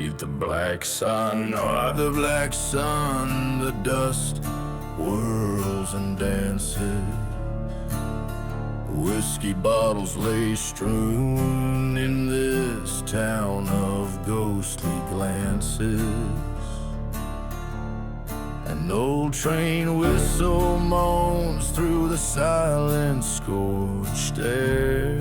Beneath the black sun, oh, the black sun, the dust whirls and dances. Whiskey bottles lay strewn in this town of ghostly glances. An old train whistle moans through the silent scorched air,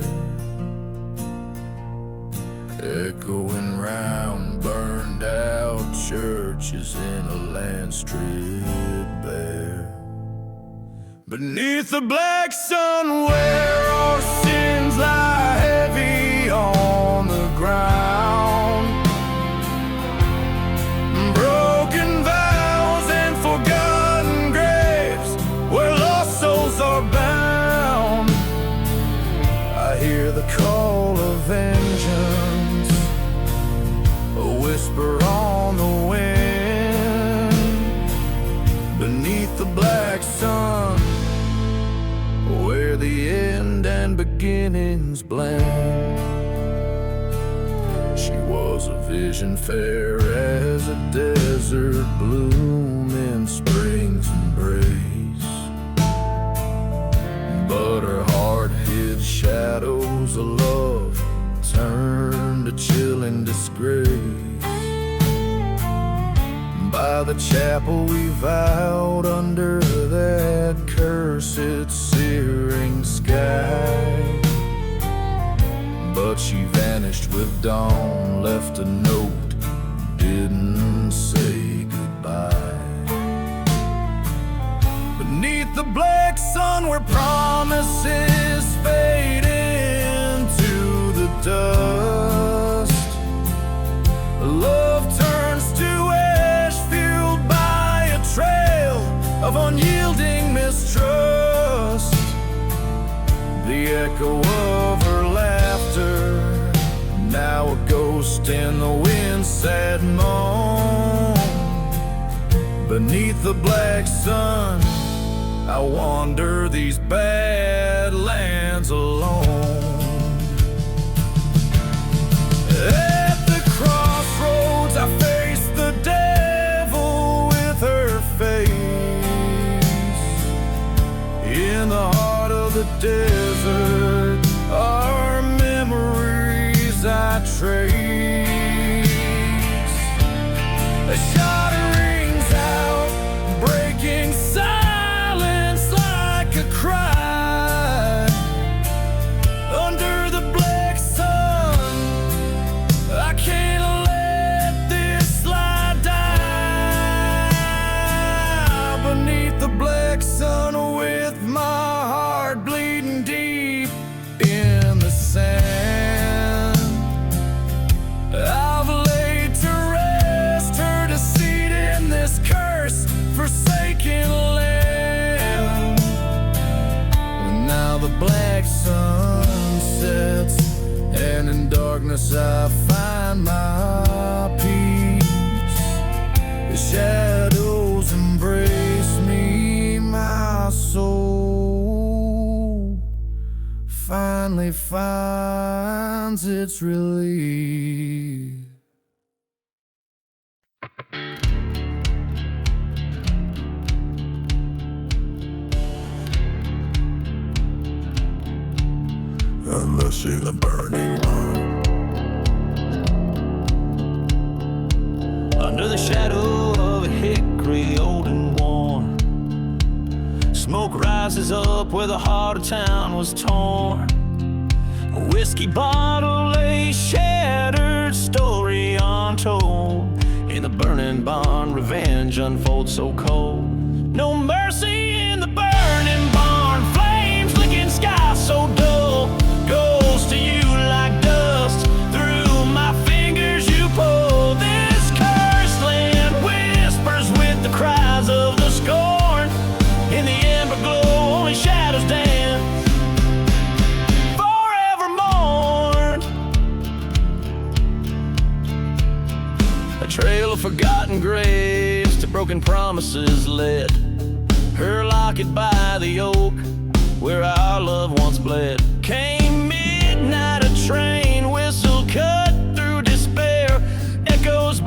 echoing round burned out churches in a land stripped bare. Beneath the black sun where our sins lie heavy on the ground, broken vows and forgotten graves where lost souls are bound. I hear the call of vengeance, a whisper on the wind. Beneath the black sun where the end and beginnings blend. She was a vision fair as a desert bloom in spring's embrace, but her heart hid shadows of love turned to chilling disgrace. By the chapel we vowed under that cursed searing sky, but she vanished with dawn, left a note, didn't say goodbye. Beneath the black sun where promises fade into the dust, love turns to ash fueled by a trail of unyielding mistrust. The echo of her laughter, now a ghost in the wind's sad moan. Beneath the black sun, I wander these bad lands alone. At the crossroads I face the devil with her face. In the heart of the desert, our memories I trace. A shot rings out, breaking silence like a cry. Under the black sun, I can't let this lie die. Beneath the black sun with my heart bleeding deep in the sand, I've laid to rest her deceit in this cursed, forsaken land. And now the black sun sets, and in darkness I find my peace. The shadows embrace me, my soul finally finds its relief. Unless in the burning room, under the shadow of a hickory old and worn, smoke rises up where the heart of town was torn. A whiskey bottle lay shattered, story untold. In the burning barn, revenge unfolds so cold. No mercy in the burning barn, flames licking sky so dull. Goes to you like dust, through my fingers you pull. This cursed land whispers with the cries of the scorn. In the amber glow, only shadows dance, forever mourned. A trail of forgotten graves to broken promises led. Her locket by the oak, where our love once bled. Came midnight, a train whistle cut through despair. Echoes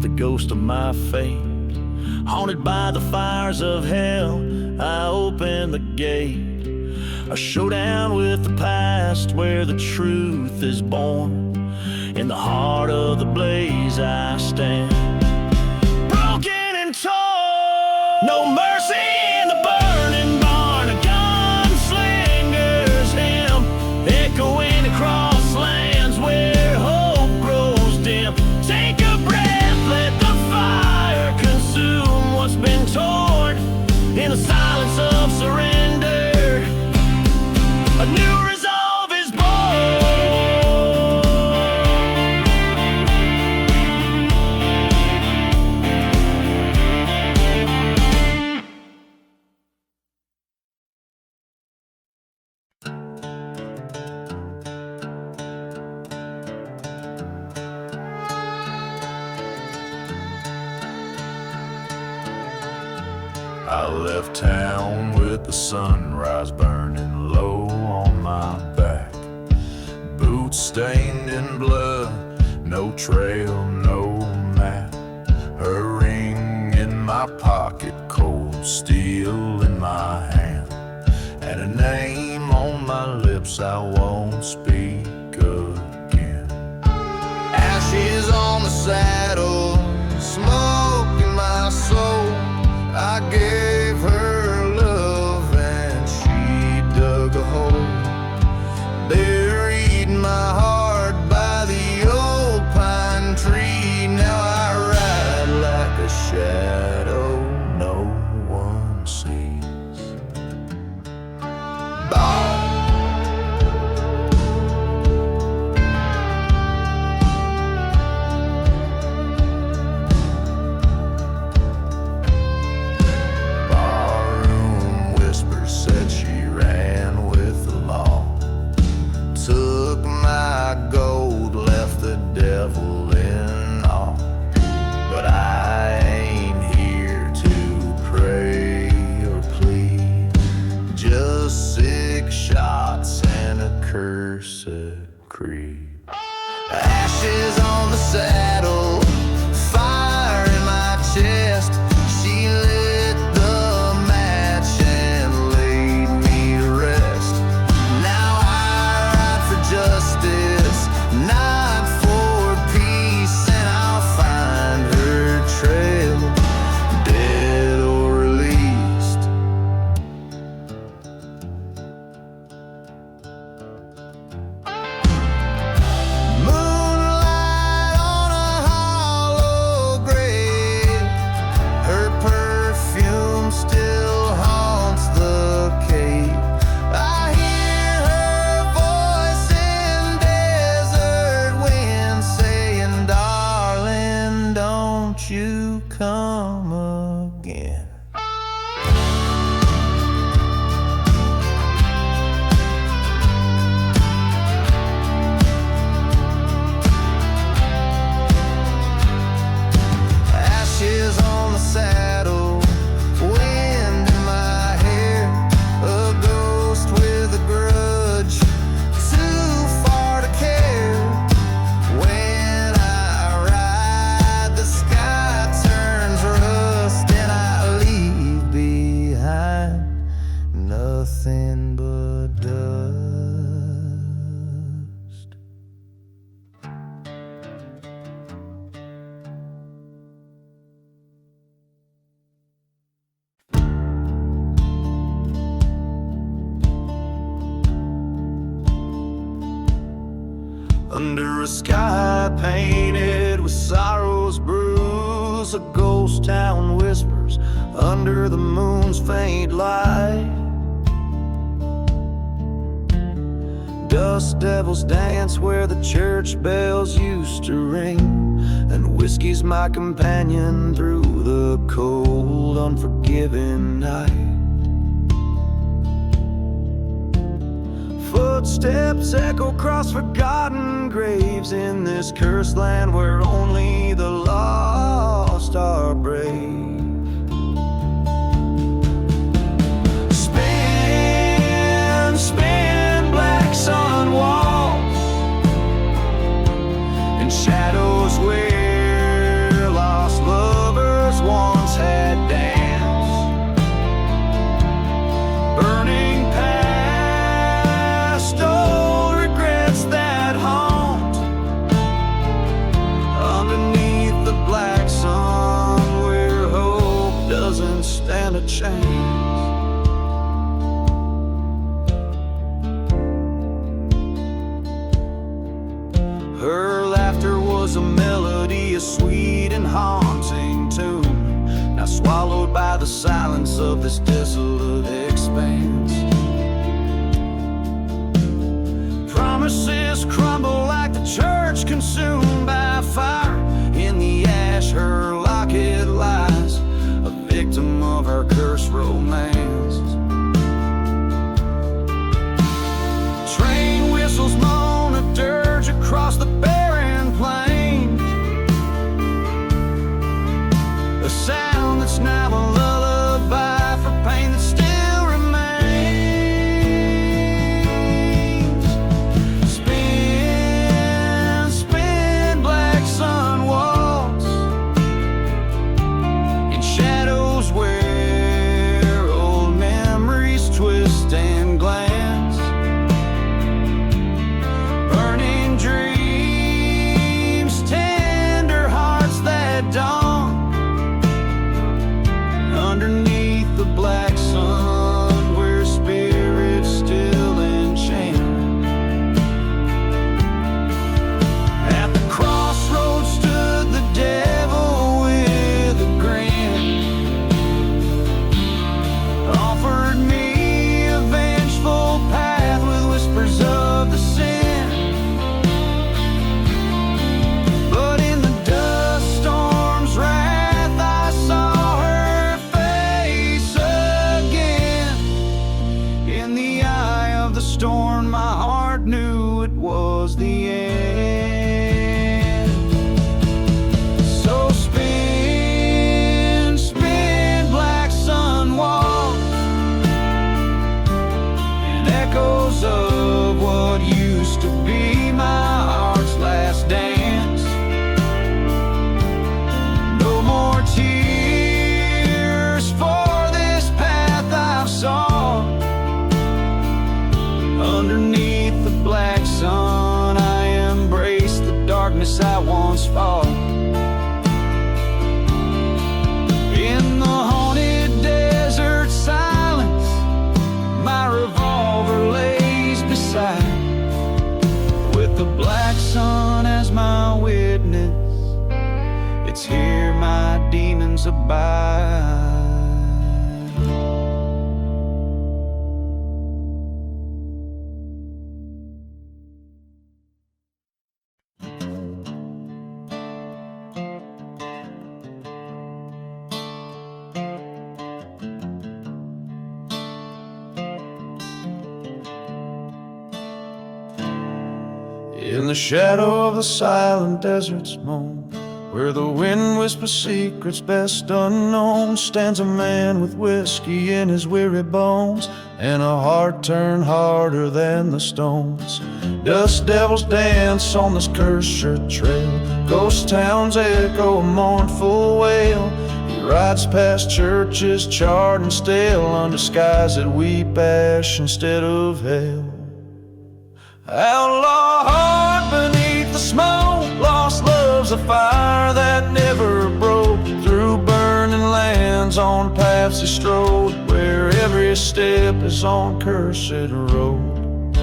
the ghost of my fate. Haunted by the fires of hell, I open the gate. A showdown with the past where the truth is born. In the heart of the blaze I stand, broken and torn. No mercy in the burning barn. A gunslinger's hymn echoing across lands where hope grows dim. Take a breath, let the fire consume what's been torn. In the silence of surrender, a new resolve is born. I left town with the sunrise burning low on my back. Boots stained in blood, no trail, no map. Her ring in my pocket, cold steel in my hand, and a name on my lips I won't speak again. Ashes on the saddle, smoke in my soul. I gave her love and she dug a hole. Buried my heart by the old pine tree. Now I ride like a shadow no one sees. Bye. Said she ran with the law. Took my gold, left the devil in awe. But I ain't here to pray or plead. Just 6 shots and a cursed creed. Ashes on the saddle, fire in my chest. She lit the match and laid me to rest. Now I ride for justice, not for peace, and I'll find her trail, dead or released. Moonlight on a hollow grave, her perfume still haunts the cave. I hear her voice in desert wind saying, darling, don't you come again. Ashes on the saddle, wind in my hair, a ghost with a grudge, too far to care. When I ride, the sky turns rust, and I leave behind nothing but dust. Under a sky painted with sorrow's bruise, a ghost town whispers under the moon's faint light. Dust devils dance where the church bells used to ring, and whiskey's my companion through the cold, unforgiving night. Footsteps echo across forgotten graves in this cursed land where only the lost are brave. Spin, spin, black sun walls, and shadows where chance. Her laughter was a melody, a sweet and haunting tune, now swallowed by the silence of this desolate expanse. Promises crumble like the church consumed by fire. In the ash her locket lies, a victim of her cursed romance. Train whistles moan a dirge across the barren plain, a sound that's now a lullaby for pain that still remains. Spin, spin, black sun walks in shadows where old memories twist and glance. Burning dreams, tender hearts that dawn underneath the black sun, where spirits still enchant. At the crossroads stood the devil with a grin, offered me a vengeful path with whispers of the sin. But in the dust storm's wrath I saw her face again. In the eye of the storm my heart knew it was the end. So spin, spin, black sun walk, and echoes of what used to be my heart's last dance. No more tears for this path I've sought. Underneath the black sun I embrace the darkness I once fought. In the haunted desert silence my revolver lays beside, with the black sun as my witness. It's here my demons abide. In the shadow of the silent desert's moan, where the wind whispers secrets best unknown, stands a man with whiskey in his weary bones and a heart turned harder than the stones. Dust devils dance on this cursed trail, ghost towns echo a mournful wail. He rides past churches charred and stale, under skies that weep ash instead of hail. Outlaw heart beneath the smoke, lost love's a fire that never broke. Through burning lands on paths he strode, where every step is on cursed road.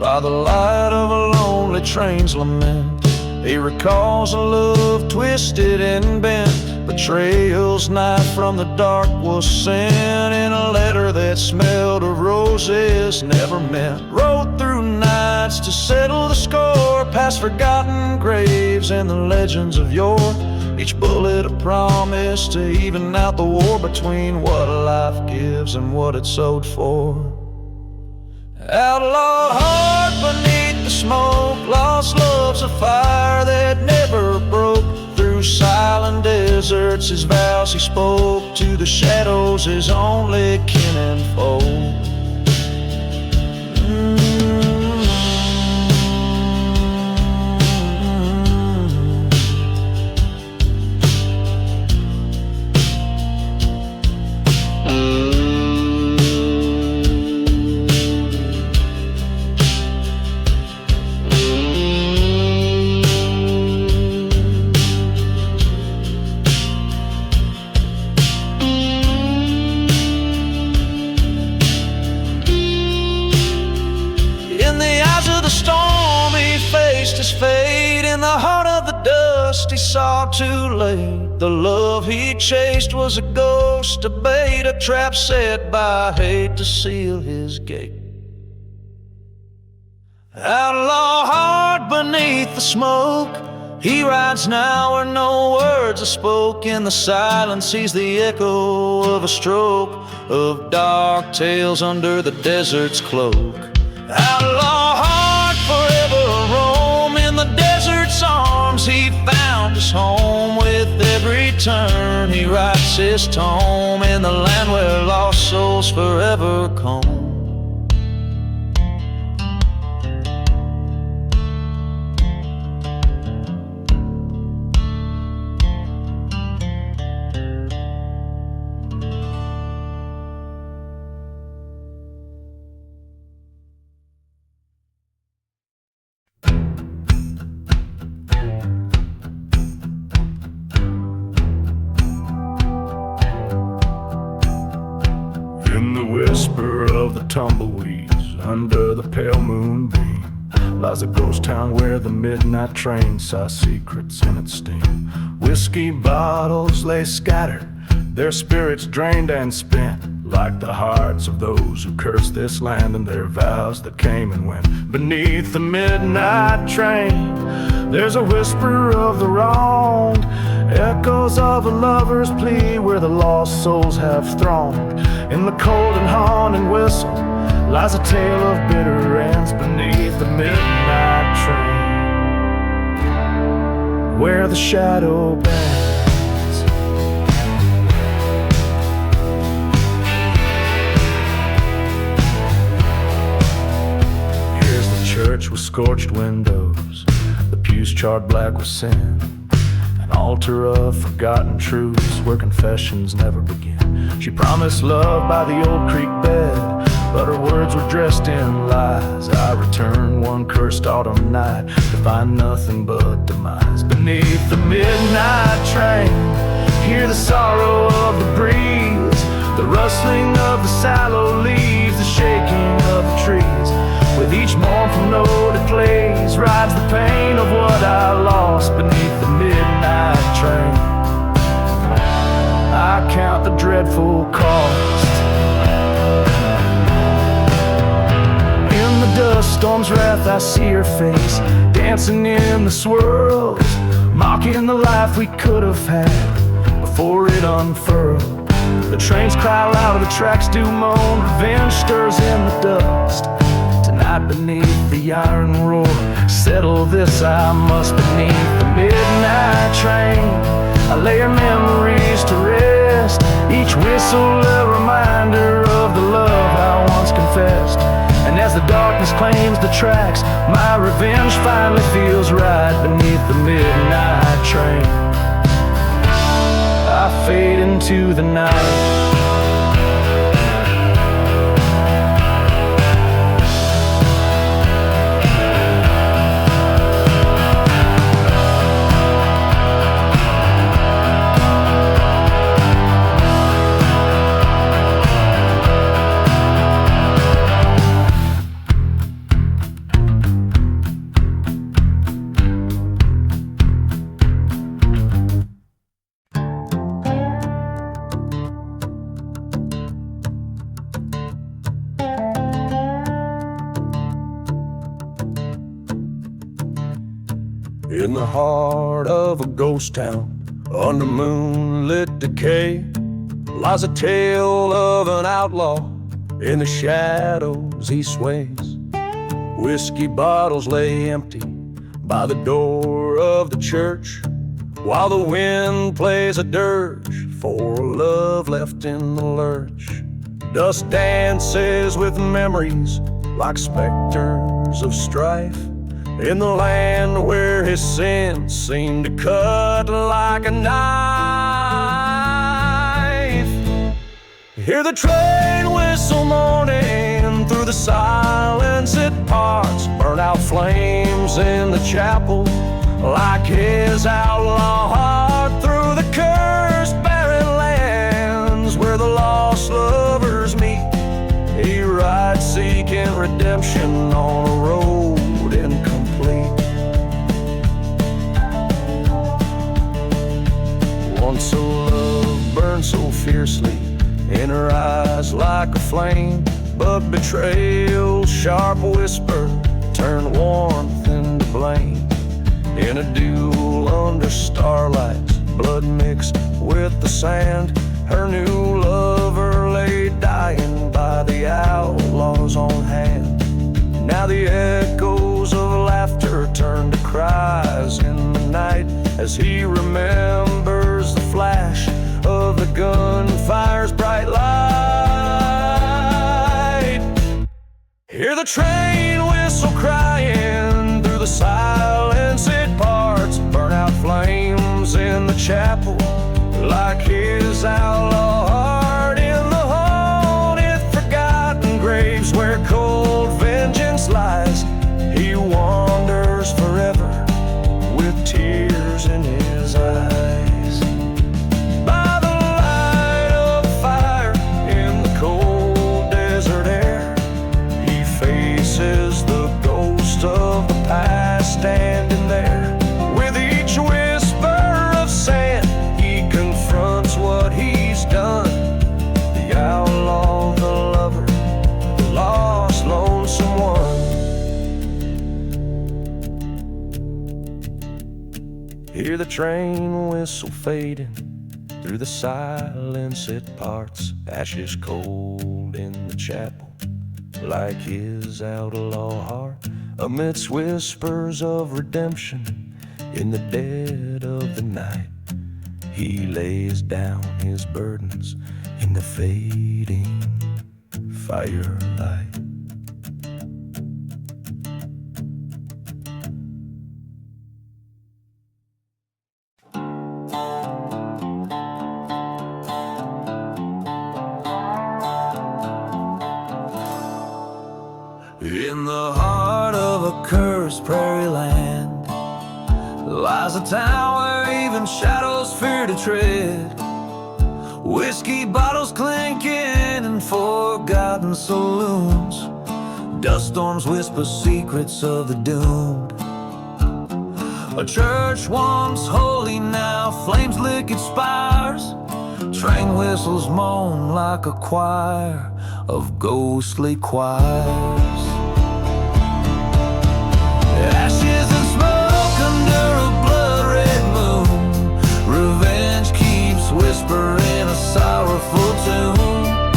By the light of a lonely train's lament, he recalls a love twisted and bent. Betrayal's knife from the dark was sent in a letter that smelled of roses never met. Rode through nights to settle the score, past forgotten graves and the legends of yore. Each bullet a promise to even out the war between what life gives and what it's sold for. Outlaw heart beneath the smoke, lost love's a fire that never broke. Through silent deserts his vows he spoke, to the shadows his only kin and foe. chased his fate in the heart of the dust. He saw too late. The love he chased was a ghost, a bait, a trap set by hate to seal his gate. Outlaw heart beneath the smoke, he rides now where no words are spoke. In the silence he's the echo of a stroke, of dark tales under the desert's cloak. Outlaw heart forever roam in the desert's arms. He found his home with every turn. He writes his tome in the land where lost souls forever come. In the whisper of the tumbleweeds, under the pale moonbeam, lies a ghost town where the midnight train saw secrets in its steam. Whiskey bottles lay scattered, their spirits drained and spent, like the hearts of those who cursed this land and their vows that came and went. Beneath the midnight train, there's a whisper of the wronged, echoes of a lover's plea where the lost souls have thronged. In the cold and haunting whistle lies a tale of bitter ends. Beneath the midnight train, where the shadow bends. Here's the church with scorched windows, the pews charred black with sin, an altar of forgotten truths where confessions never begin. She promised love by the old creek bed, but her words were dressed in lies. I returned one cursed autumn night to find nothing but demise. Beneath the midnight train, hear the sorrow of the breeze, the rustling of the sallow leaves, the shaking of the trees. With each mournful note it plays, rides the pain of what I lost beneath the midnight train. I count the dreadful cost. In the dust storm's wrath I see her face, dancing in the swirls, mocking the life we could have had before it unfurled. The trains cry loud, the tracks do moan, revenge stirs in the dust. Tonight beneath the iron roar, settle this I must. Beneath the midnight train, I lay her memories to rest, each whistle a reminder of the love I once confessed. And as the darkness claims the tracks, my revenge finally feels right. Beneath the midnight train, I fade into the night. In the heart of a ghost town, under moonlit decay, lies a tale of an outlaw. In the shadows he sways. Whiskey bottles lay empty by the door of the church, while the wind plays a dirge for love left in the lurch. Dust dances with memories like specters of strife, in the land where his sins seem to cut like a knife. Hear the train whistle moaning through the silence it parts, burn out flames in the chapel like his outlaw heart. Through the cursed barren lands where the lost lovers meet, he rides seeking redemption on a road incomplete. fiercely in her eyes like a flame. But betrayal's sharp whisper turned warmth into blame. In a duel under starlight, blood mixed with the sand, her new lover lay dying by the outlaw's own hand. Now the echoes of laughter turn to cries in the night, as he remembers the flash of the gunfire's bright light. Hear the train whistle crying through the silence, it parts, burnout flames in the chapel, like his outlaw heart in the haunted, forgotten graves where cold vengeance lies. He wanders forever with tears in his eyes. By the light of a fire in the cold desert air, he faces the ghost of the past standing there. With each whisper of sand, he confronts what he's done. The outlaw, the lover, the lost, lonesome one. Hear the train whistle fading through the silence, it parts, ashes cold in the chapel, like his outlaw heart, amidst whispers of redemption. In the dead of the night, he lays down his burdens in the fading firelight. In the heart of a cursed prairie land lies a town where even shadows fear to tread. Whiskey bottles clinking in forgotten saloons, dust storms whisper secrets of the doomed. A church once holy now flames lick its spires, train whistles moan like a choir of ghostly choirs. Ashes and smoke under a blood-red moon, revenge keeps whispering a sorrowful tune.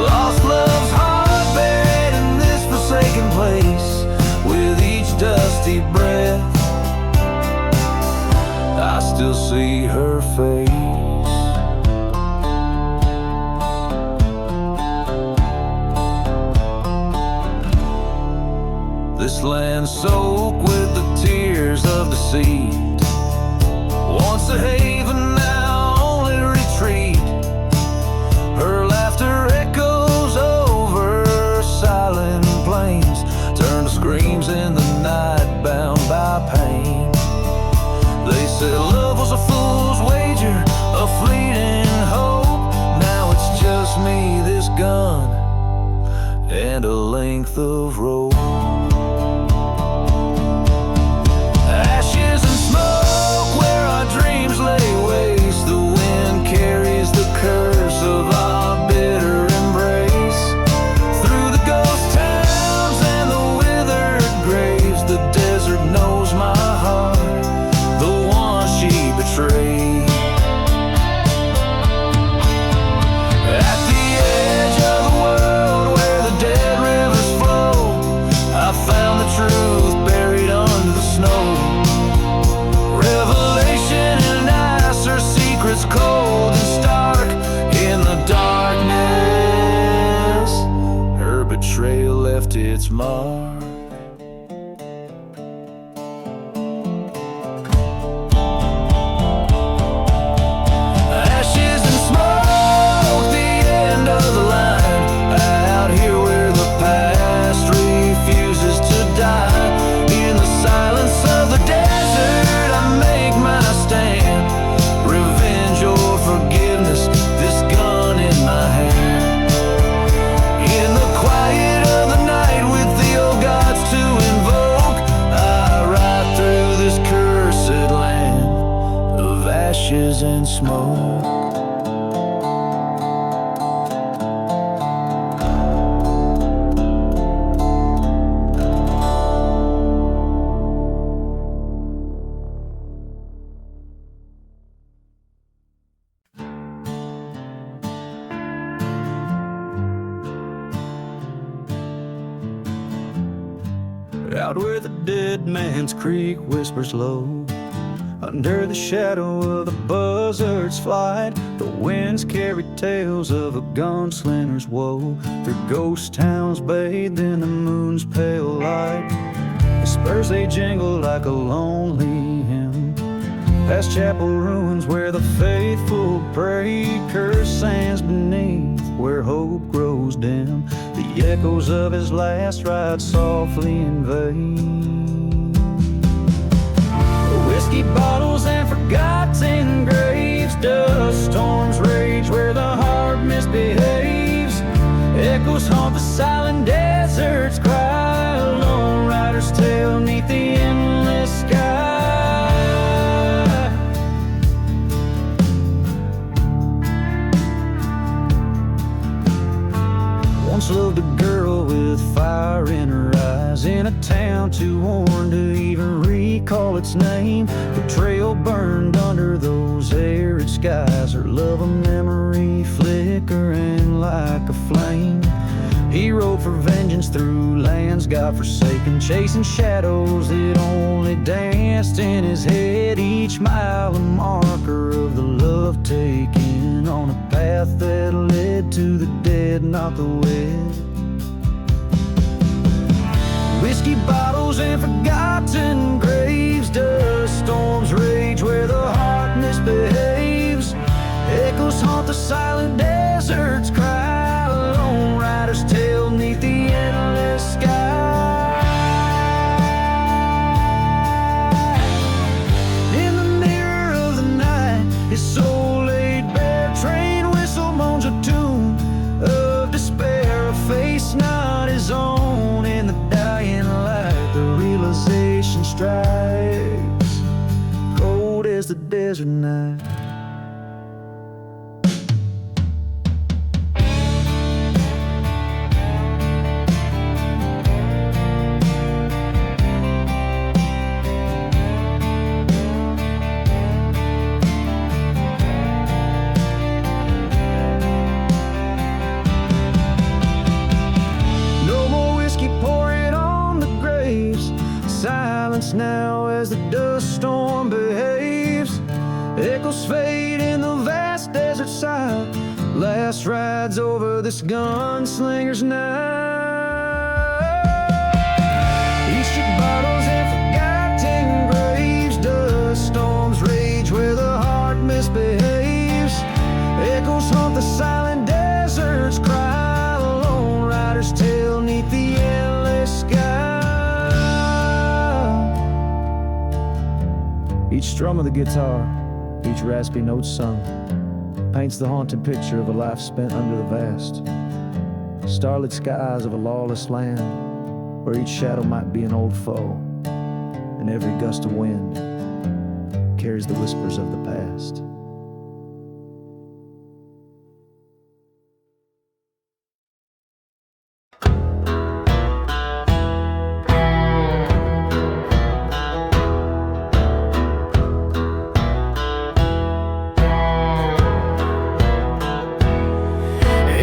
Lost love's heart buried in this forsaken place, with each dusty breath I still see her face. This land soaked with the tears of deceit, once a haven, now only retreat. Her laughter echoes over silent plains, turn to screams in the night, bound by pain. They said love was a fool's wager, a fleeting hope. Now it's just me, this gun, and a length of rope. Dreams lay waste, the wind carries the curse of our bitter embrace. Through the ghost towns and the withered graves, the desert knows my heart, the one she betrayed. At the edge of the world where the dead rivers flow, I found the truth buried under the snow. Revelation and ice, her secrets cold and stark in the darkness. Her betrayal left its mark. Ashes and smoke, the end of the line. Out here where the past refuses to die. In the silence of the desert, I make my stand. Revenge or forgiveness, this gun in my hand. In the quiet of the night, with the old gods to invoke, I ride through this cursed land of ashes and smoke. out where the dead man's creek whispers low. Under the shadow of the buzzard's flight, the winds carry tales of a gunslinger's woe. Through ghost towns bathed in the moon's pale light, the spurs they jingle like a lonely hymn. Past chapel ruins where the faithful pray, cursed sands beneath where hope grows dim. The echoes of his last ride softly invade. Whiskey bottles and forgotten graves, dust storms rage where the heart misbehaves. Echoes haunt the silent desert's cry, a lone rider's tale neath the endless sky. Once loved a girl with fire in her eyes, in a town too worn to even recall its name. The trail burned under those arid skies, her love a memory flickering like a flame. He rode for vengeance through lands God-forsaken, chasing shadows that only danced in his head. Each mile a marker of the love taken on a path that led to the dead, not the wed. Whiskey bottles and forgotten graves, dust storms rage where the heart misbehaves. Echoes haunt the silent desert's cry, a lone rider's tale neath the endless sky. In the mirror of the night, his soul laid bare, train whistle moans a tune of despair, a face not his own. In the dying light, the realization strikes, cold as the desert night. Now as the dust storm behaves, echoes fade in the vast desert side. Last rides over this gunslinger's night. Each bottles and forgotten graves, dust storms rage where the heart misbehaves. Echoes haunt the silent desert's cry, a lone rider's tale neath the endless sky. Each strum of the guitar, each raspy note sung, paints the haunted picture of a life spent under the vast, starlit skies of a lawless land, where each shadow might be an old foe, and every gust of wind carries the whispers of the past.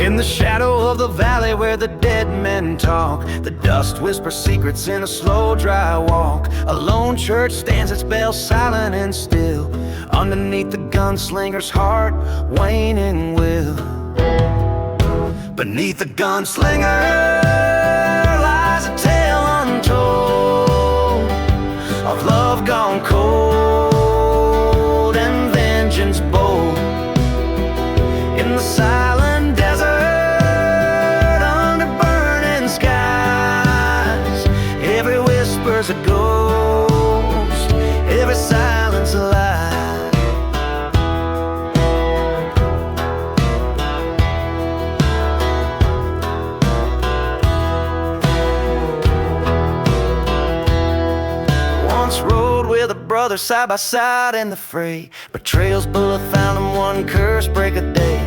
In the shadow of the valley where the dead men talk, the dust whispers secrets in a slow, dry walk. A lone church stands its bell silent and still, underneath the gunslinger's heart, waning will. Beneath the gunslinger lies a tale untold of love gone cold and vengeance bold. In the silence a ghost, every silence a lie. Once rode with a brother side by side in the fray. Betrayal's bullet found him one curse break a day.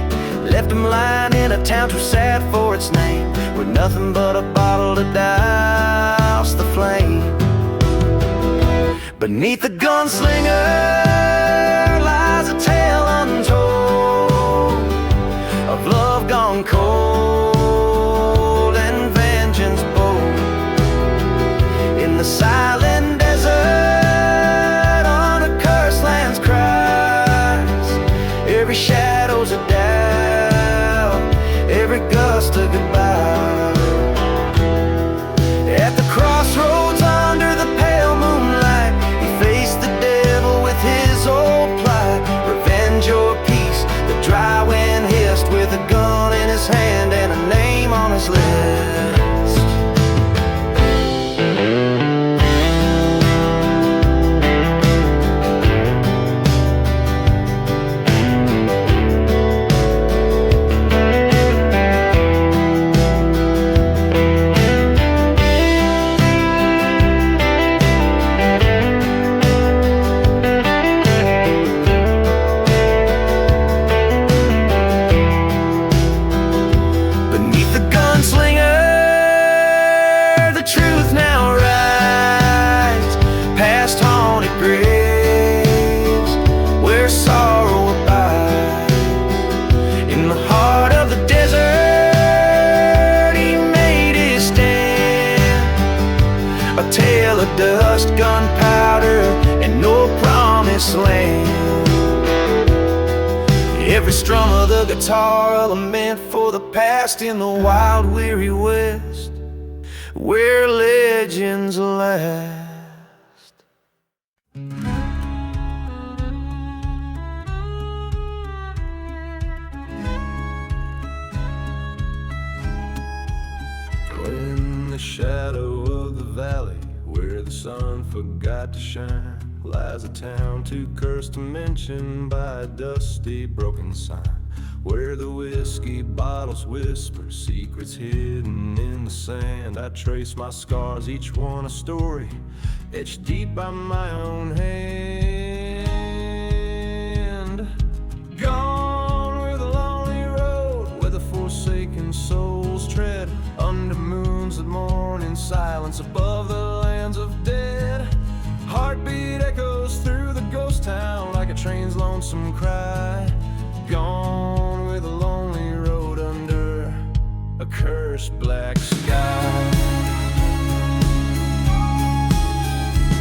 Left him lying in a town too sad for its name, with nothing but a bottle to douse the flame. Beneath the gunslinger lies a tale untold of love gone cold and vengeance bold. In the promised land. Every strum of the guitar, a lament for the past in the wild, weary west, where legends last. In the shadow of the valley, where the sun forgot to shine, lies a town too cursed to mention by a dusty, broken sign, where the whiskey bottles whisper secrets hidden in the sand. I trace my scars, each one a story, etched deep by my own hand. Gone with a lonely road, where the forsaken souls tread, under moons that mourn in silence, above the lands of dead. Heartbeat echoes through the ghost town like a train's lonesome cry. Gone with a lonely road under a cursed black sky.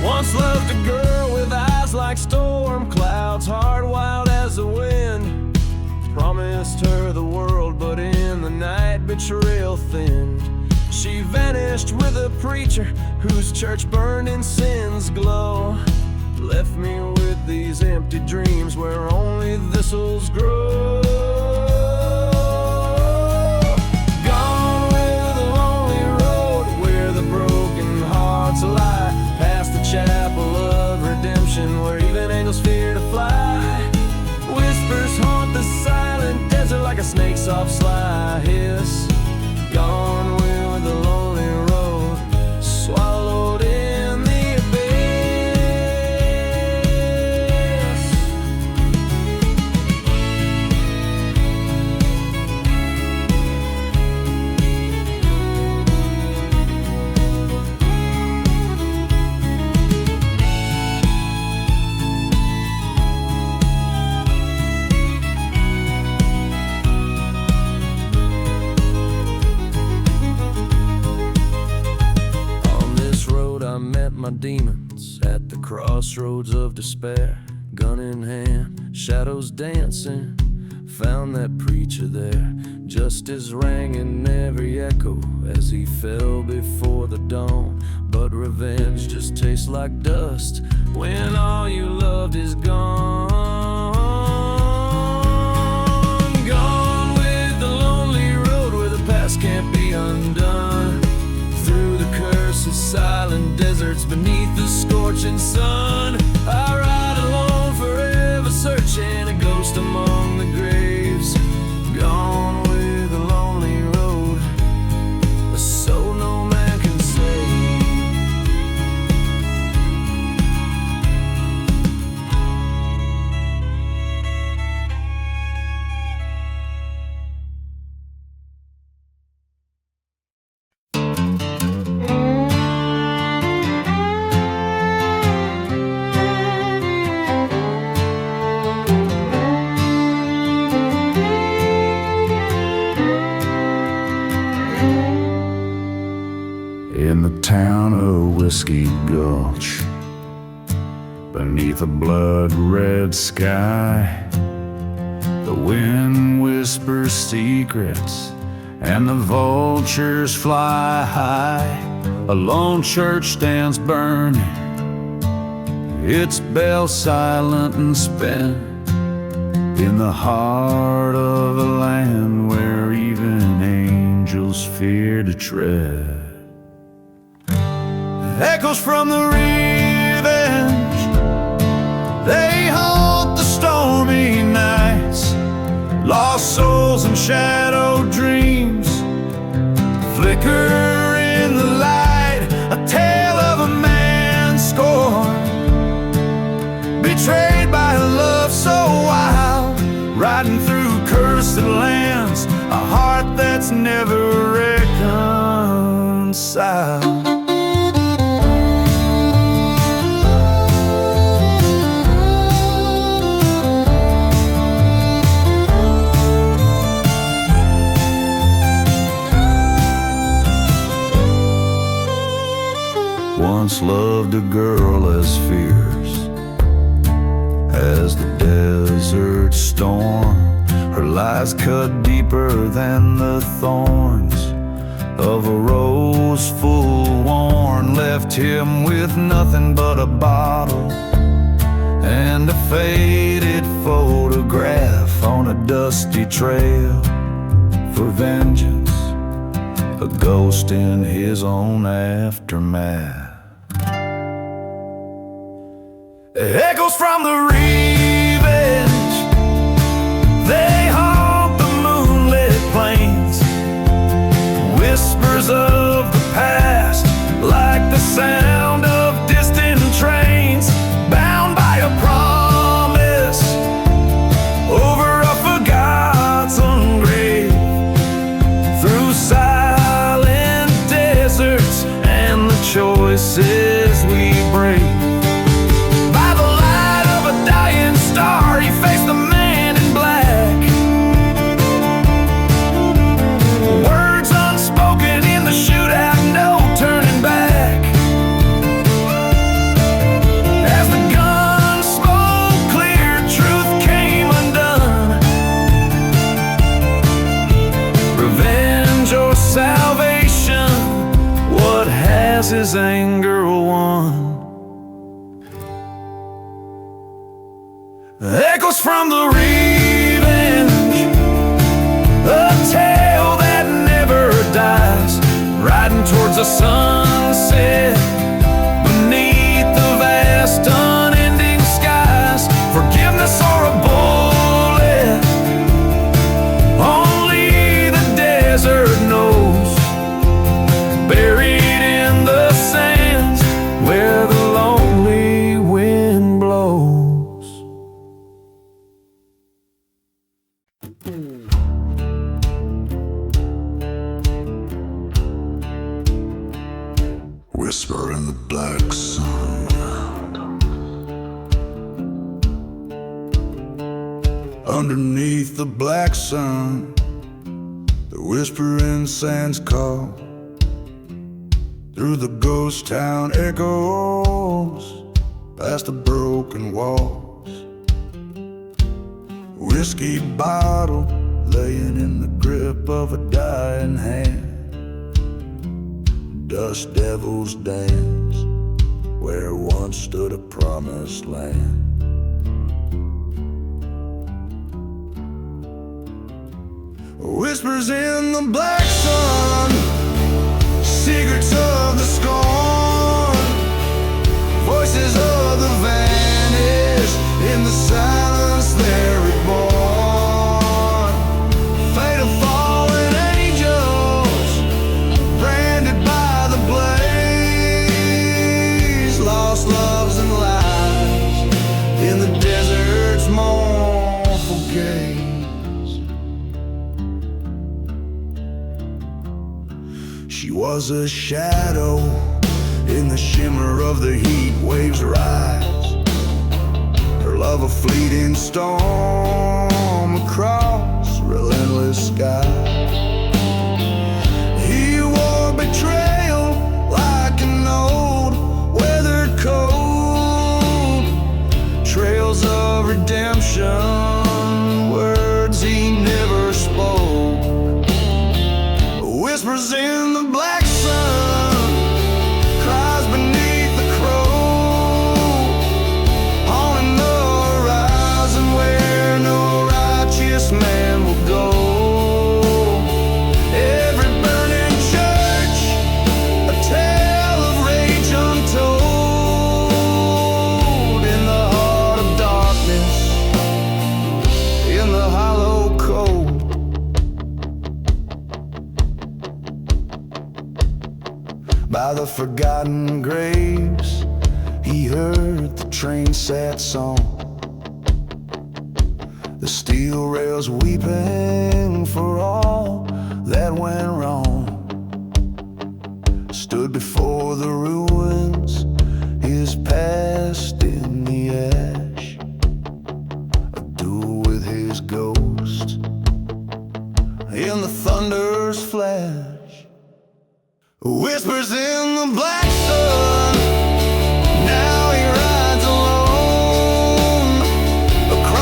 Once loved a girl with eyes like storm clouds, heart wild as the wind. Promised her the world, but in the night betrayal thinned. She vanished with a preacher whose church burned in sin's glow. Left me with these empty dreams where only thistles grow. Gone with a lonely road where the broken hearts lie, past the chapel of redemption where even angels fear to fly. Whispers haunt the silent desert like a snake's soft sly hiss. Gone with the lonely road, swallowed in the abyss. I met my demons at the crossroads of despair. Gun in hand, shadows dancing, found that preacher there. Justice rang in every echo as he fell before the dawn. But revenge just tastes like dust when all you loved is gone. Gone with the lonely road where the past can't be undone. Through the cursed silent deserts beneath the scorching sun, I ride alone forever, searching a ghost among the graves. Gone with a lonely road, a soul no man can save. In the town of Whiskey Gulch, beneath a blood-red sky, the wind whispers secrets and the vultures fly high. A lone church stands burning, its bell silent and spent, in the heart of a land where even angels fear to tread. Echoes from the revenge, they haunt the stormy nights. Lost souls and shadowed dreams flicker in the light. A tale of a man scorned, betrayed by a love so wild, riding through cursed lands, a heart that's never reconciled. Once loved a girl as fierce desert storm. Her lies cut deeper than the thorns of a rose full worn. Left him with nothing but a bottle and a faded photograph on a dusty trail for vengeance, a ghost in his own aftermath. Echoes from the revenge, they haunt the moonlit plains. Whispers of the past, like the sound of distant trains, bound by a promise over a forgotten grave. Through silent deserts and the choices we break. He faced the man in black. Words unspoken in the shootout, no turning back. As the gun smoke cleared, truth came undone. Revenge or salvation, what has his anger won? Echoes from the revenge, a tale that never dies. Riding towards the sunset, beneath the vast unending skies. Forgiveness or a bullet, only the desert knows. Buried in the sands where the lonely wind blows. Whisper in the black sun, underneath the black sun, the whispering sands call. Through the ghost town echoes, past the broken walls. Whiskey bottle laying in the grip of a dying hand. Dust devils dance where once stood a promised land. Whispers in the black sun, secrets of the scorn, voices of the vanished, in the silence they're reborn. Fate of fallen angels, branded by the blaze. Lost loves and lies in the desert's mournful gaze. She was a shadow in the shimmer of the heat waves rise. Her love a fleeting storm across relentless sky. He wore betrayal like an old weathered coat. Trails of redemption, words he never spoke. Whispers in the black sun, cries beneath the crow, haunting the horizon where no righteous man will go. Every burning church, a tale of rage untold. In the heart of darkness, in the hollow cold. By the forgotten graves, he heard the train sad song. The steel rails weeping for all that went wrong. Stood before the ruins, his past in the ash. A duel with his ghost in the thunder's flash. Whispers in the black sun, now he rides alone across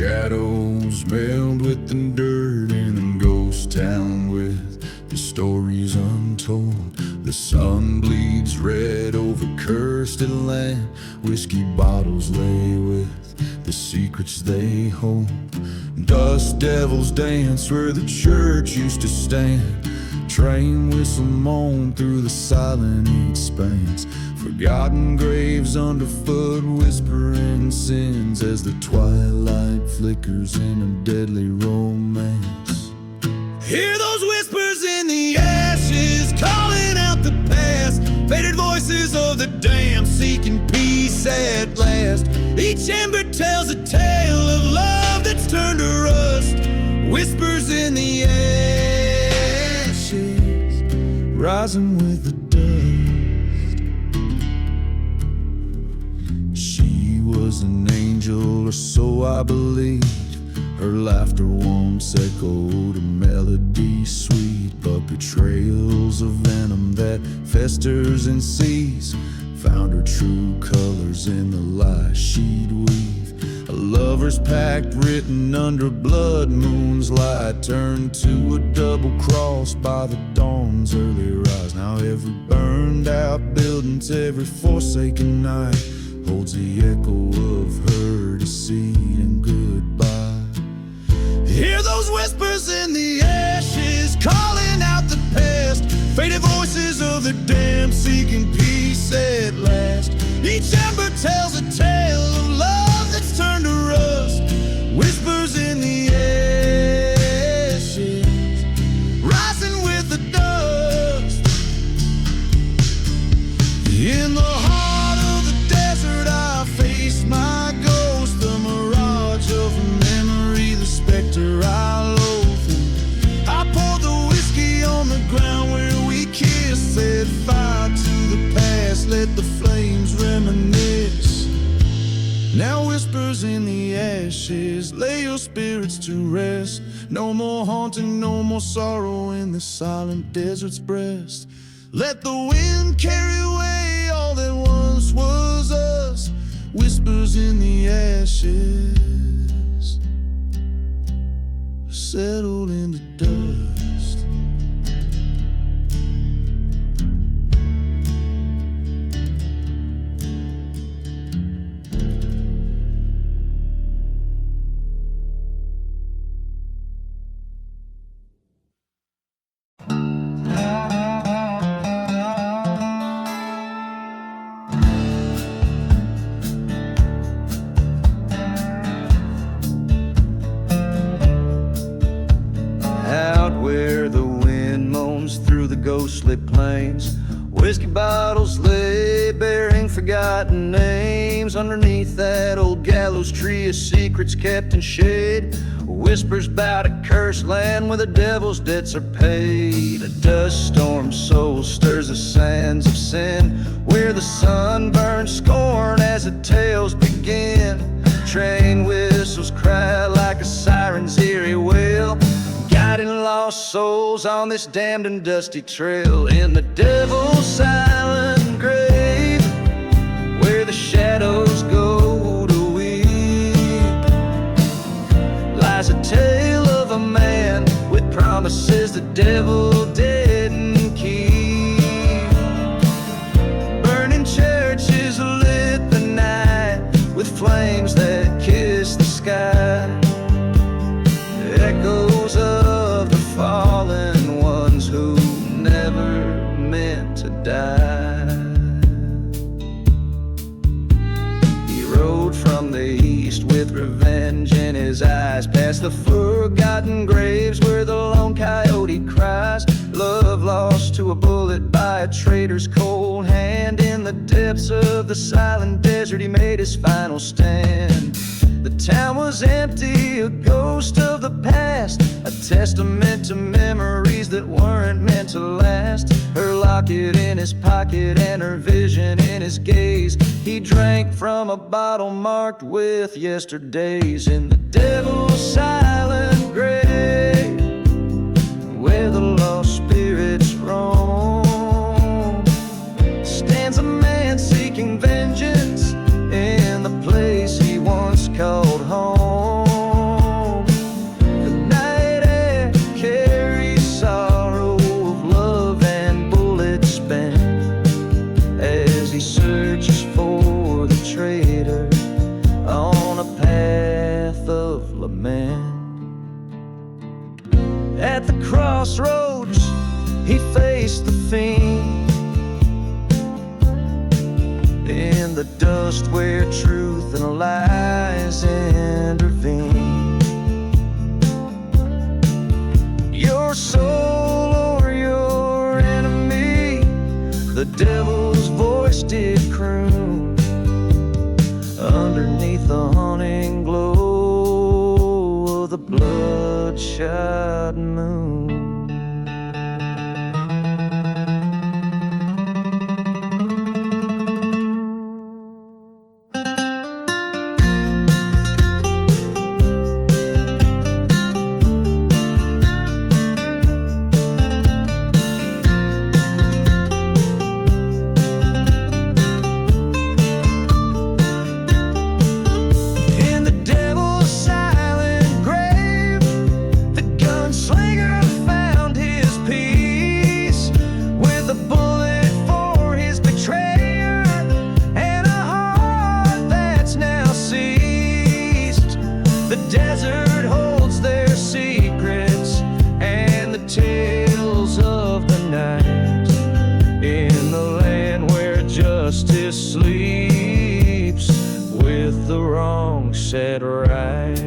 Shadows meld with the dirt in a ghost town with the stories untold. The sun bleeds red over cursed land. Whiskey bottles lay with the secrets they hold. Dust devils dance where the church used to stand. Train whistle moan through the silent expanse. Forgotten graves underfoot whispering sins as the twilight flickers in a deadly romance. Hear those whispers in the ashes calling out the past. Faded voices of the damned seeking peace at last. Each ember tells a tale of love that's turned to rust. Whispers in the ashes, rising with the dust. She was an angel, or so I believe. Her laughter once echoed a melody sweet, but betrayals of venom that festers and sees found her true colors in the lies she'd weave. A lover's pact written under blood moon's light turned to a double cross by the dawn's early rise. Now every burned out building, every forsaken night holds the echo of her deceit and goodbye. Hear those whispers in the ashes calling out the past. Faded voices of the damned seeking peace at last. Each ember tells a tale of love that's turned to rust. Whispers in the ashes, rising with the dust. In the heart of the desert I face my ghost. The mirage of a memory, the specter I loathe. I poured the whiskey on the ground where we kissed. Set fire to the past, let the flames reminisce. Now whispers in the ashes, lay your spirits to rest. No more haunting, no more sorrow in the silent desert's breast. Let the wind carry away all that once was us. Whispers in the ashes, settled in the dust. Ghostly plains, whiskey bottles lay bearing forgotten names. Underneath that old gallows tree, a secret's kept in shade. Whispers about a cursed land where the devil's debts are paid. A dust storm soul stirs the sands of sin, where the sun burns scorn as the tales begin. Train whistles cry like a siren's eerie wail, guiding lost souls on this damned and dusty trail. In the devil's silent grave, where the shadows go to weep, lies a tale of a man with promises the devil didn't keep. Burning churches lit the night with flames that kiss the sky. Echoes of the fallen ones who never meant to die. He rode from the east with revenge in his eyes, past the forgotten graves where the lone coyote cries. Love lost to a bullet by a traitor's cold hand. In the depths of the silent desert he made his final stand. The town was empty, a ghost of the past, a testament to memories that weren't meant to last. Her locket in his pocket and her vision in his gaze. He drank from a bottle marked with yesterdays. In the devil's silent grave, where the lost spirits roam, stands a man seeking vengeance in the place he once called home. At the crossroads, he faced the fiend. In the dust where truth and lies intervene. Your soul or your enemy, the devil's voice did croon underneath the haunting glow of the bloodshot moon. Sleeps with the wrong set right.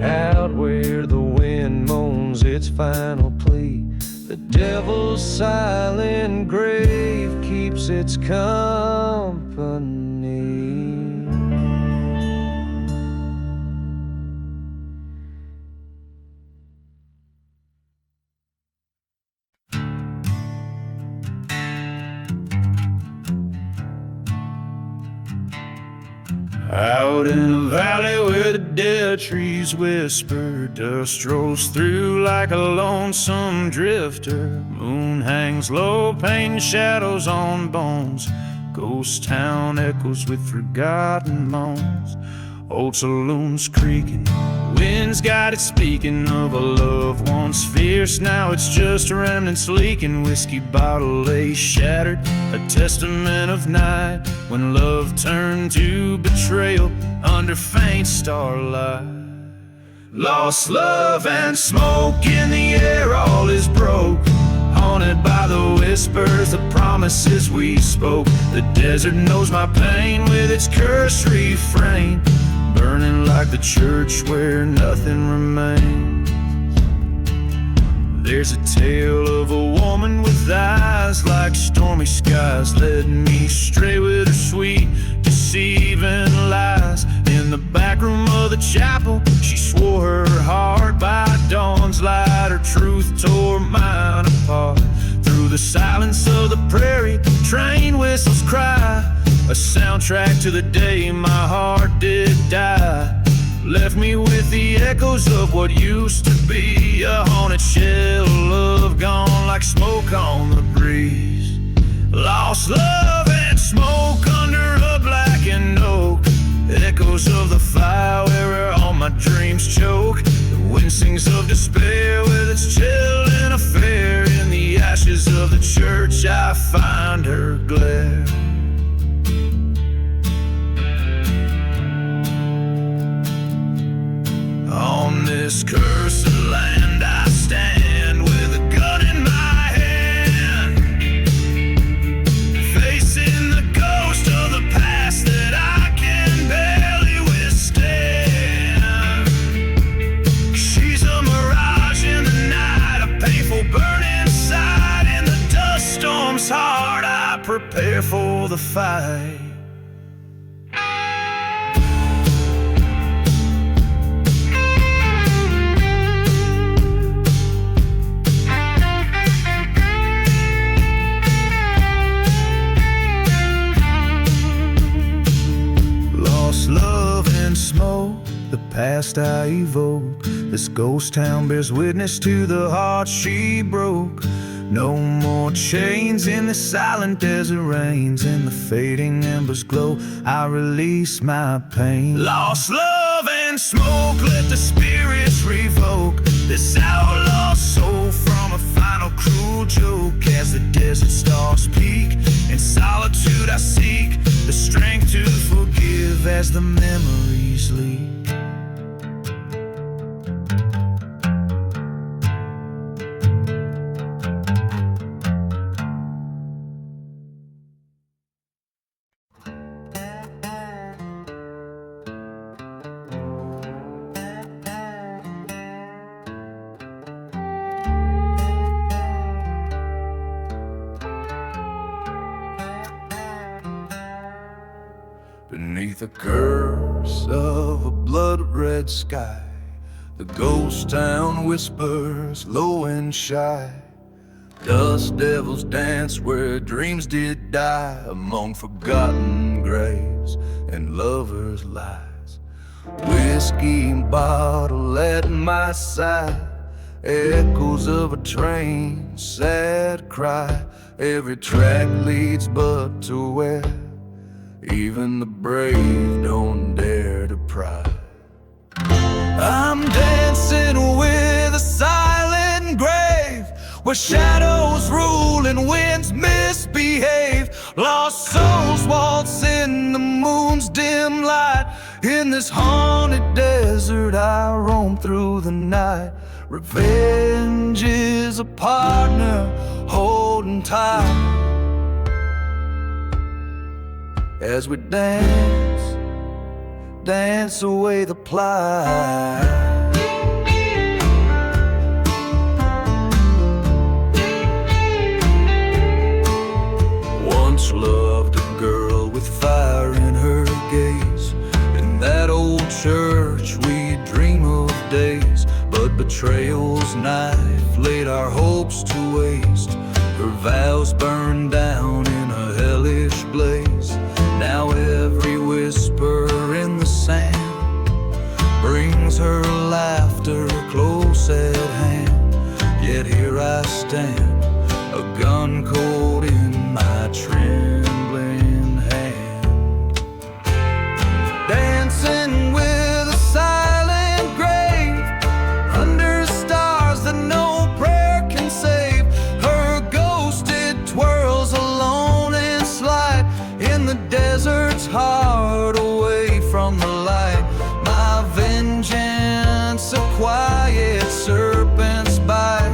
Out where the wind moans its final plea, the devil's silent grave keeps its company. Out in a valley where the dead trees whisper, dust rolls through like a lonesome drifter. Moon hangs low, painting shadows on bones. Ghost town echoes with forgotten moans. Old saloons creaking, wind's got it speaking of a love once fierce. Now it's just remnants leaking. Whiskey bottle lay shattered, a testament of night when love turned to betrayal under faint starlight. Lost love and smoke in the air, all is broke. Haunted by the whispers, the promises we spoke. The desert knows my pain with its cursed refrain, burning like the church where nothing remains. There's a tale of a woman with eyes like stormy skies, led me stray with her sweet, deceiving lies. In the back room of the chapel, she swore her heart by dawn's light. Her truth tore mine apart. Through the silence of the prairie, train whistles cry, a soundtrack to the day my heart did die. Left me with the echoes of what used to be a haunted shell of gone like smoke on the breeze. Lost love and smoke under a blackened oak, echoes of the fire where all my dreams choke. The wind sings of despair with its chilling affair. In the ashes of the church I find her glare. On this cursed land I stand with a gun in my hand, facing the ghost of the past that I can barely withstand. She's a mirage in the night, a painful burn inside. In the dust storm's heart I prepare for the fight. Love and smoke, the past I evoke. This ghost town bears witness to the heart she broke. No more chains in the silent desert rains. In the fading embers glow, I release my pain. Lost love and smoke, let the spirits revoke this outlaw soul from a final cruel joke. As the desert stars peak, in solitude I seek the strength to forgive as the memories leak. Beneath the curse of a blood-red sky, the ghost town whispers low and shy. Dust devils dance where dreams did die, among forgotten graves and lovers' lies. Whiskey bottle at my side, echoes of a train, sad cry. Every track leads but to where even the brave don't dare to pry. I'm dancing with a silent grave, where shadows rule and winds misbehave. Lost souls waltz in the moon's dim light. In this haunted desert I roam through the night. Revenge is a partner holding tight, as we dance, dance away the plight. Once loved a girl with fire in her gaze. In that old church we dream of days, but betrayal's knife laid our hopes to waste. Her vows burned down in a hellish blaze. Now every whisper in the sand brings her laughter close at hand. Yet here I stand, a gun cold in my trembling hand, dancing with a silent grave, under stars that no prayer can save. Her ghost, it twirls alone and slight in the desert's heart, away from the light. My vengeance, a quiet serpent's bite,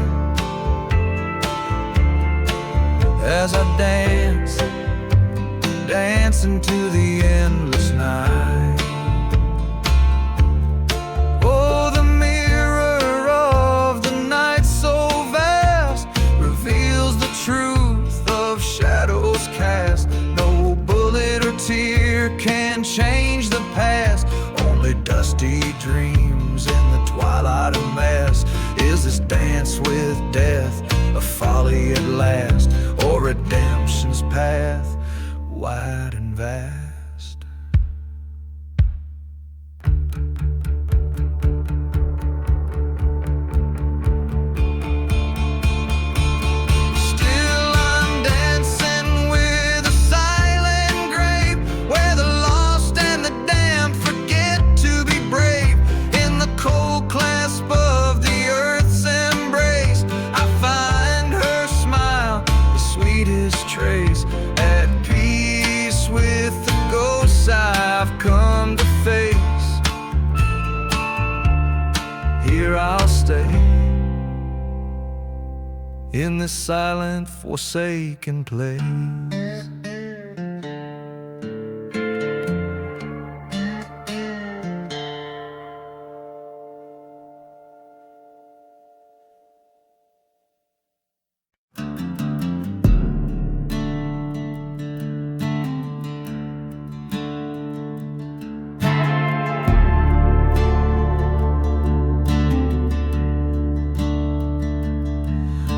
as I dance, dance into the endless night. Oh, the mirror of the night so vast reveals the truth of shadows cast. No bullet or tear can change the past, only dusty dreams in the twilight of mass. Is this dance with death a folly at last, or redemption's path wide and vast? I've come to face, here I'll stay, in this silent, forsaken place.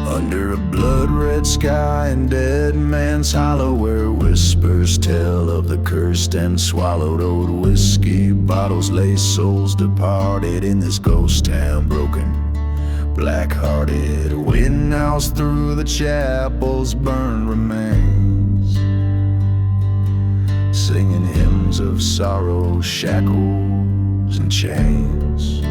Under a blood-red sky and Dead Man's Hollow, where whispers tell of the cursed and swallowed, old whiskey bottles lay souls departed in this ghost town, broken, black-hearted. Wind howls through the chapel's burned remains, singing hymns of sorrow, shackles and chains.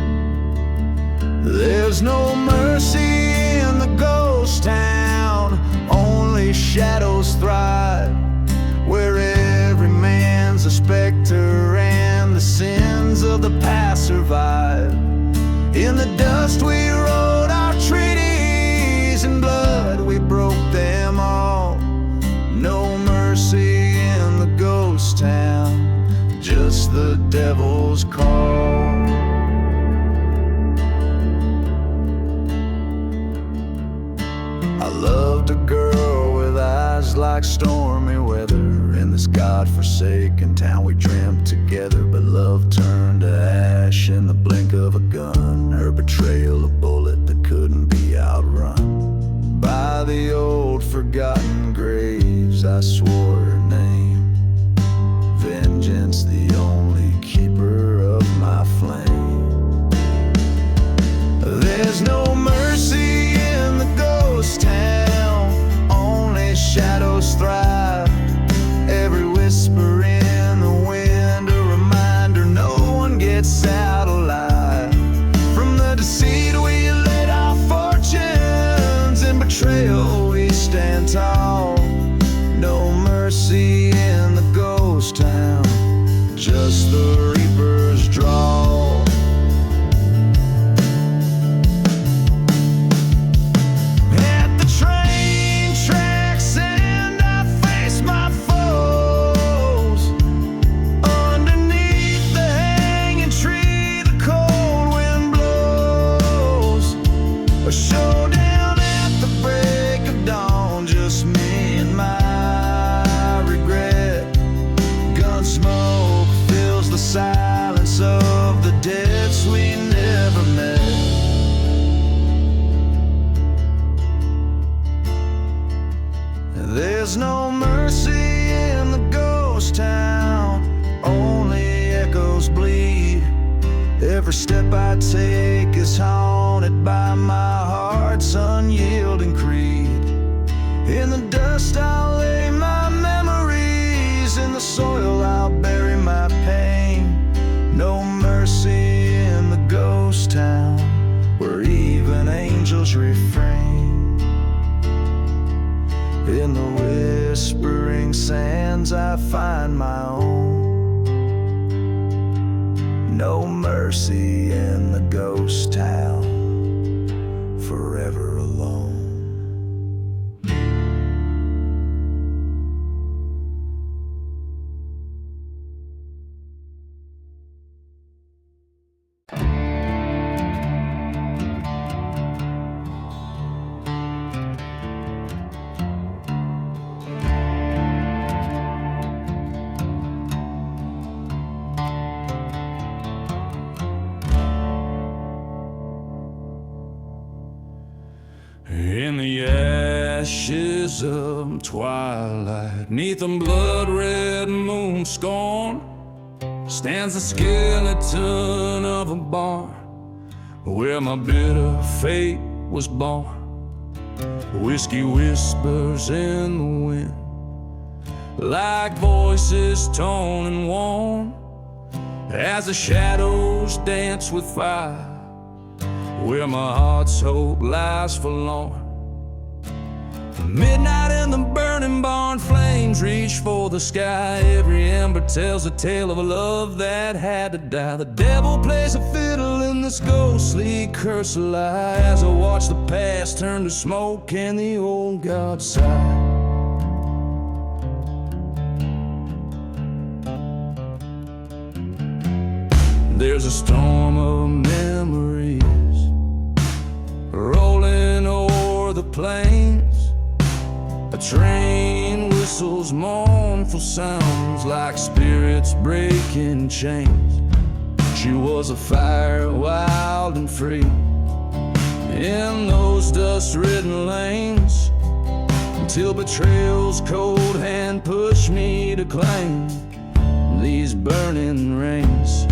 There's no mercy in the ghost town, only shadows thrive, where every man's a specter and the sins of the past survive. In the dust we wrote our treaties, in blood we broke them all. No mercy in the ghost town, just the devil's call. I loved a girl with eyes like stormy weather, and the this God-forsaken town we dreamt together, but love turned to ash in the blink of a gun. Her betrayal, a bullet that couldn't be outrun. By the old forgotten graves I swore her name. Vengeance, the only keeper of my flame. There's no mercy in the ghost town, only shadows thrive. Every whisper in the wind, a reminder no one gets out alive. From the deceit we laid our fortunes, in betrayal we stand tall. No mercy in the ghost town, just the reaper's drawl. At the train tracks and I face my foes. Underneath the hanging tree, the cold wind blows. A showdown at the break of dawn, just me and my regret. Gun smoke fills the silence of the deaths we never met. There's no mercy in the ghost town, only echoes bleed. Every step I take is haunted by my heart's unyielding creed. In the dust I'll lay my memories, in the soil I'll bury my pain. No mercy in the ghost town, where even angels refrain. In the whispering sands I find my own. No mercy in the ghost town, forever alone. In the ashes of twilight, neath a blood-red moon scorn, stands the skeleton of a barn where my bitter fate was born. Whiskey whispers in the wind, like voices torn and worn, as the shadows dance with fire, where my heart's hope lies forlorn. Midnight in the burning barn, flames reach for the sky. Every ember tells a tale of a love that had to die. The devil plays a fiddle in this ghostly curse of lie, as I watch the past turn to smoke and the old gods sigh. There's a storm of memories rolling o'er the plains. A train whistles mournful sounds like spirits breaking chains. She was a fire wild and free in those dust-ridden lanes, until betrayal's cold hand pushed me to claim these burning reins.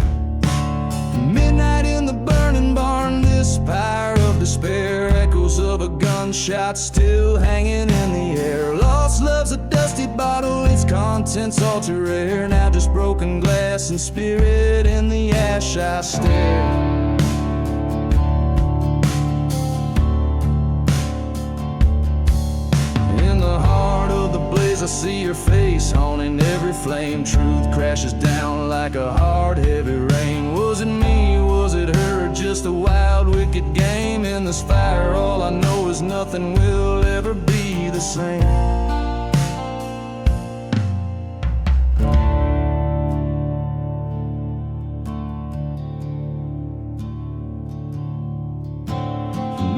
Midnight in the burning barn, this pyre of despair, echoes of a gunshot still hanging in the air. Lost love's a dusty bottle, its contents all too rare. Now just broken glass and spirit in the ash I stare. In the heart of the blaze I see your face haunting every flame. Truth crashes down like a hard heavy rain. Was it me, was it her, just a wild wicked game? In this fire all I know is nothing will ever be the same.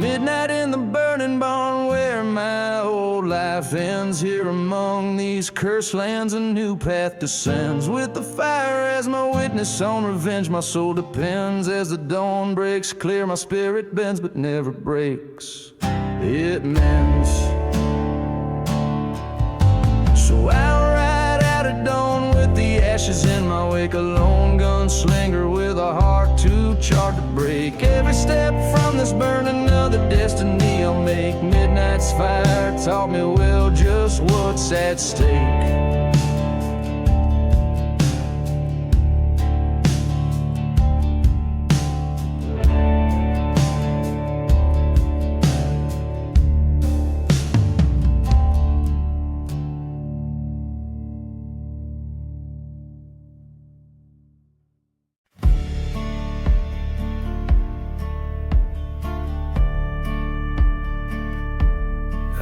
Midnight in the burning barn where my old life ends. Here among these cursed lands a new path descends. With the fire as my witness, on revenge my soul depends. As the dawn breaks clear my spirit bends, but never breaks, it mends. So I'll ride out at dawn with the ashes in my wake, a lone gunslinger with a heart too charred to break. Every step from this burning, another destiny I'll make. Midnight's fire taught me well just what's at stake.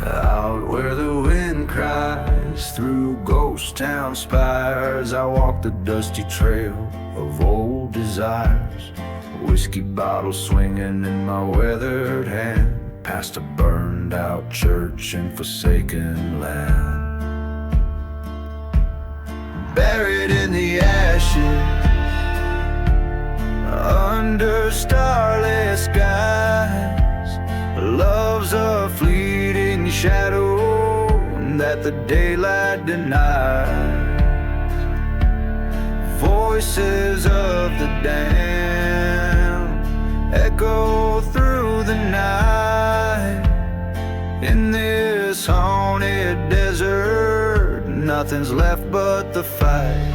Out where the wind cries through ghost town spires, I walk the dusty trail of old desires. Whiskey bottle swinging in my weathered hand, past a burned out church and forsaken land. Buried in the ashes, under starless skies, love's a fleeting shadow that the daylight denies. Voices of the damned echo through the night. In this haunted desert, nothing's left but the fight.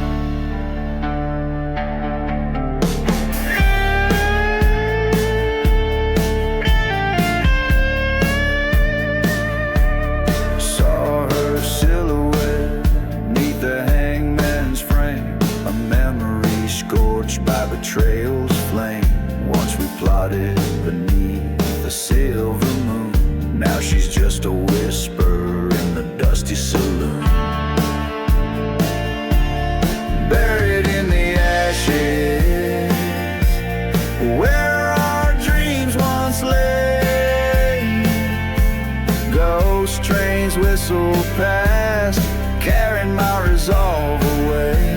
By betrayal's flame, once we plotted beneath the silver moon. Now she's just a whisper in the dusty saloon. Buried in the ashes, where our dreams once lay. Ghost trains whistle past, carrying my resolve away.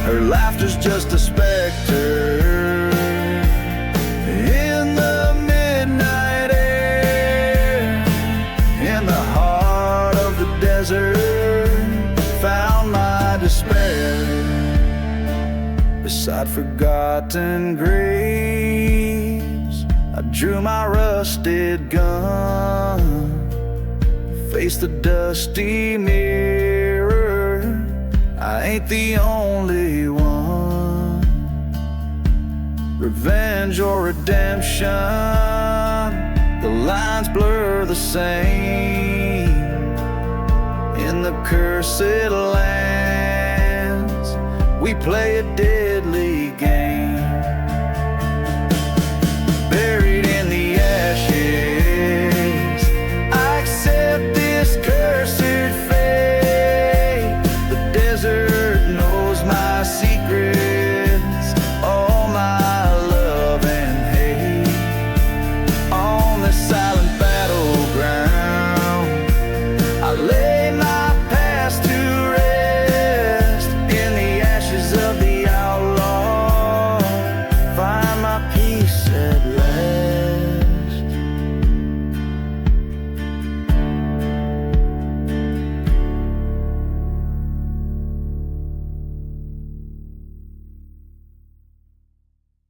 Her laughter's just a specter in the midnight air. In the heart of the desert, found my despair. Beside forgotten graves, I drew my rusted gun, faced the dusty mirror. I ain't the only one. Revenge or redemption, the lines blur the same. In the cursed lands, we play it dead